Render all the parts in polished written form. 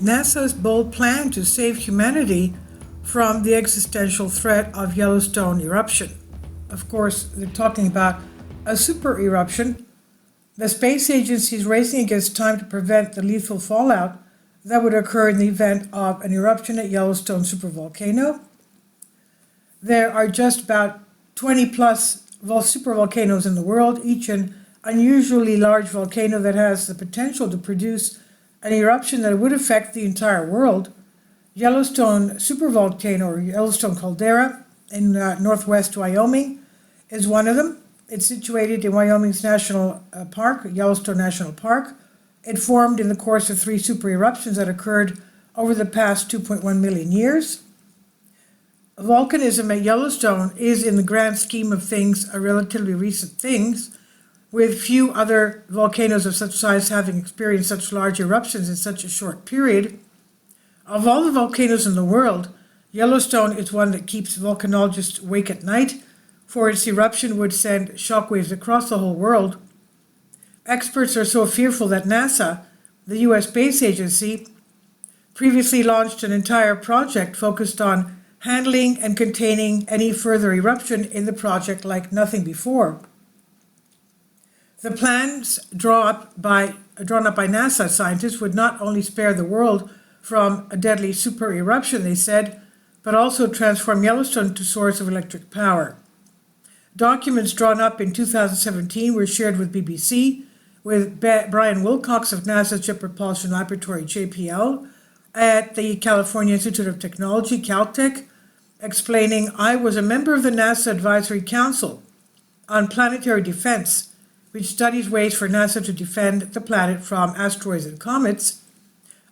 NASA's bold plan to save humanity from the existential threat of Yellowstone eruption. Of course, they're talking about a super eruption. The space agency is racing against time to prevent the lethal fallout that would occur in the event of an eruption at Yellowstone supervolcano. There are just about 20 plus supervolcanoes in the world, each an unusually large volcano that has the potential to produce an eruption that would affect the entire world. Yellowstone supervolcano, or Yellowstone caldera in northwest Wyoming, is one of them. It's situated in Wyoming's national park, Yellowstone National Park. It formed in the course of 3 super eruptions that occurred over the past 2.1 million years. Volcanism at Yellowstone is, in the grand scheme of things, a relatively recent thing, with few other volcanoes of such size having experienced such large eruptions in such a short period. Of all the volcanoes in the world, Yellowstone is one that keeps volcanologists awake at night, for its eruption would send shockwaves across the whole world. Experts are so fearful that NASA, the U.S. space agency, previously launched an entire project focused on handling and containing any further eruption in the project like nothing before. The plans drawn up by NASA scientists would not only spare the world from a deadly super eruption, they said, but also transform Yellowstone into a source of electric power. Documents drawn up in 2017 were shared with BBC, with Brian Wilcox of NASA's Jet Propulsion Laboratory, JPL, at the California Institute of Technology, Caltech, explaining, "I was a member of the NASA Advisory Council on Planetary Defense, which studies ways for NASA to defend the planet from asteroids and comets.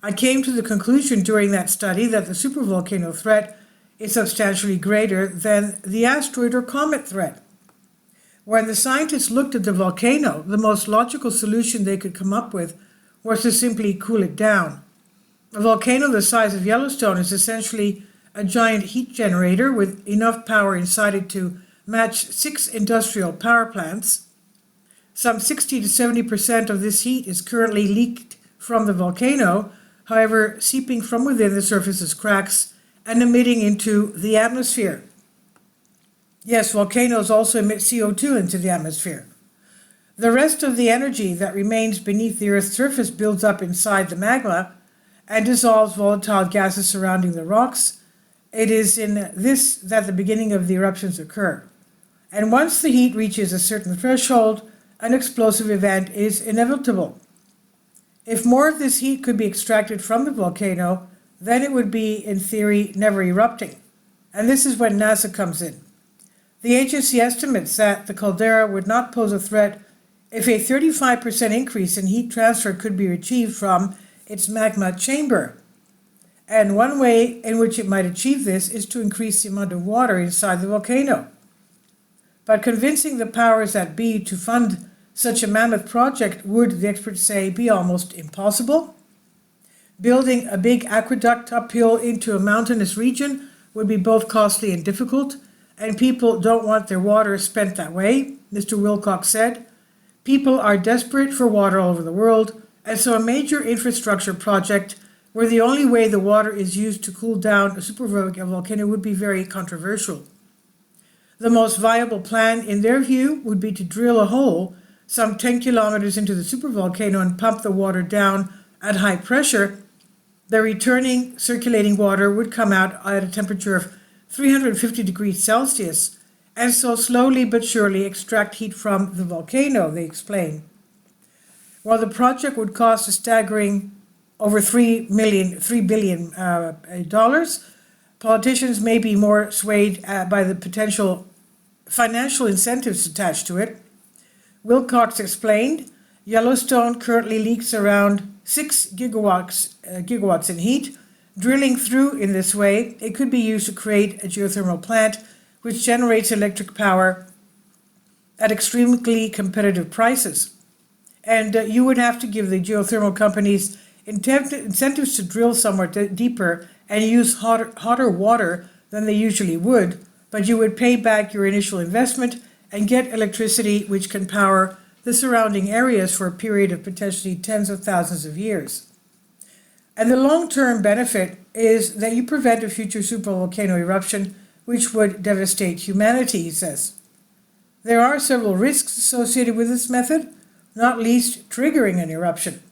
I came to the conclusion during that study that the supervolcano threat is substantially greater than the asteroid or comet threat. When the scientists looked at the volcano, the most logical solution they could come up with was to simply cool it down. A volcano the size of Yellowstone is essentially a giant heat generator with enough power inside it to match 6 industrial power plants. Some 60 to 70% of this heat is currently leaked from the volcano, however, seeping from within the surface's cracks and emitting into the atmosphere." Yes, volcanoes also emit CO2 into the atmosphere. "The rest of the energy that remains beneath the Earth's surface builds up inside the magma and dissolves volatile gases surrounding the rocks. It is in this that the beginning of the eruptions occur. And once the heat reaches a certain threshold, an explosive event is inevitable. If more of this heat could be extracted from the volcano, then it would be, in theory, never erupting. And this is when NASA comes in. The agency estimates that the caldera would not pose a threat if a 35% increase in heat transfer could be achieved from its magma chamber. And one way in which it might achieve this is to increase the amount of water inside the volcano. But convincing the powers that be to fund such a mammoth project would, the experts say, be almost impossible. Building a big aqueduct uphill into a mountainous region would be both costly and difficult, and people don't want their water spent that way," Mr. Wilcox said. "People are desperate for water all over the world, and so a major infrastructure project where the only way the water is used to cool down a supervolcano would be very controversial. The most viable plan, in their view, would be to drill a hole some 10 kilometers into the supervolcano and pump the water down at high pressure. The returning circulating water would come out at a temperature of 350 degrees Celsius, and so slowly but surely extract heat from the volcano," they explain. While the project would cost a staggering over $3 billion, politicians may be more swayed by the potential financial incentives attached to it. Wilcox explained, "Yellowstone currently leaks around 6 gigawatts in heat. Drilling through in this way, it could be used to create a geothermal plant which generates electric power at extremely competitive prices. And you would have to give the geothermal companies incentives to drill somewhere deeper and use hotter water than they usually would, but you would pay back your initial investment and get electricity which can power the surrounding areas for a period of potentially tens of thousands of years. And the long-term benefit is that you prevent a future supervolcano eruption which would devastate humanity, he says. There are several risks associated with this method, not least triggering an eruption.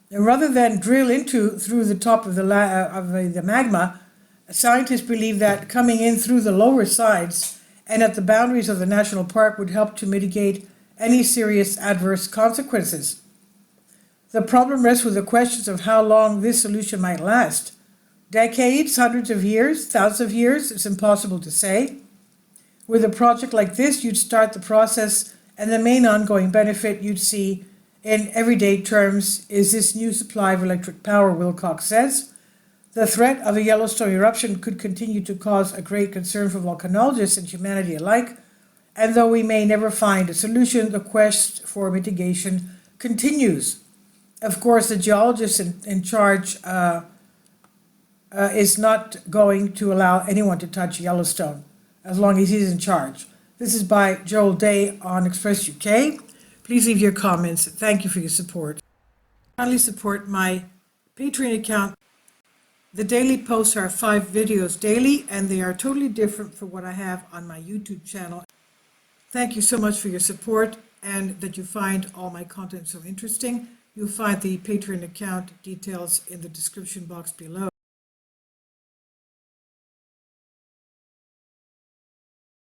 And rather than drill through the top of the magma, scientists believe that coming in through the lower sides and at the boundaries of the national park would help to mitigate any serious adverse consequences. The problem rests with the questions of how long this solution might last. Decades, hundreds of years, thousands of years, it's impossible to say. With a project like this, you'd start the process, and the main ongoing benefit you'd see in everyday terms is this new supply of electric power, Wilcox says. The threat of a Yellowstone eruption could continue to cause a great concern for volcanologists and humanity alike, and though we may never find a solution, the quest for mitigation continues. Of course, the geologist in charge is not going to allow anyone to touch Yellowstone as long as he's in charge. This is by Joel Day on Express UK. Please leave your comments. Thank you for your support. Kindly support my Patreon account. The daily posts are 5 videos daily, and they are totally different from what I have on my YouTube channel. Thank you so much for your support and that you find all my content so interesting. You'll find the Patreon account details in the description box below.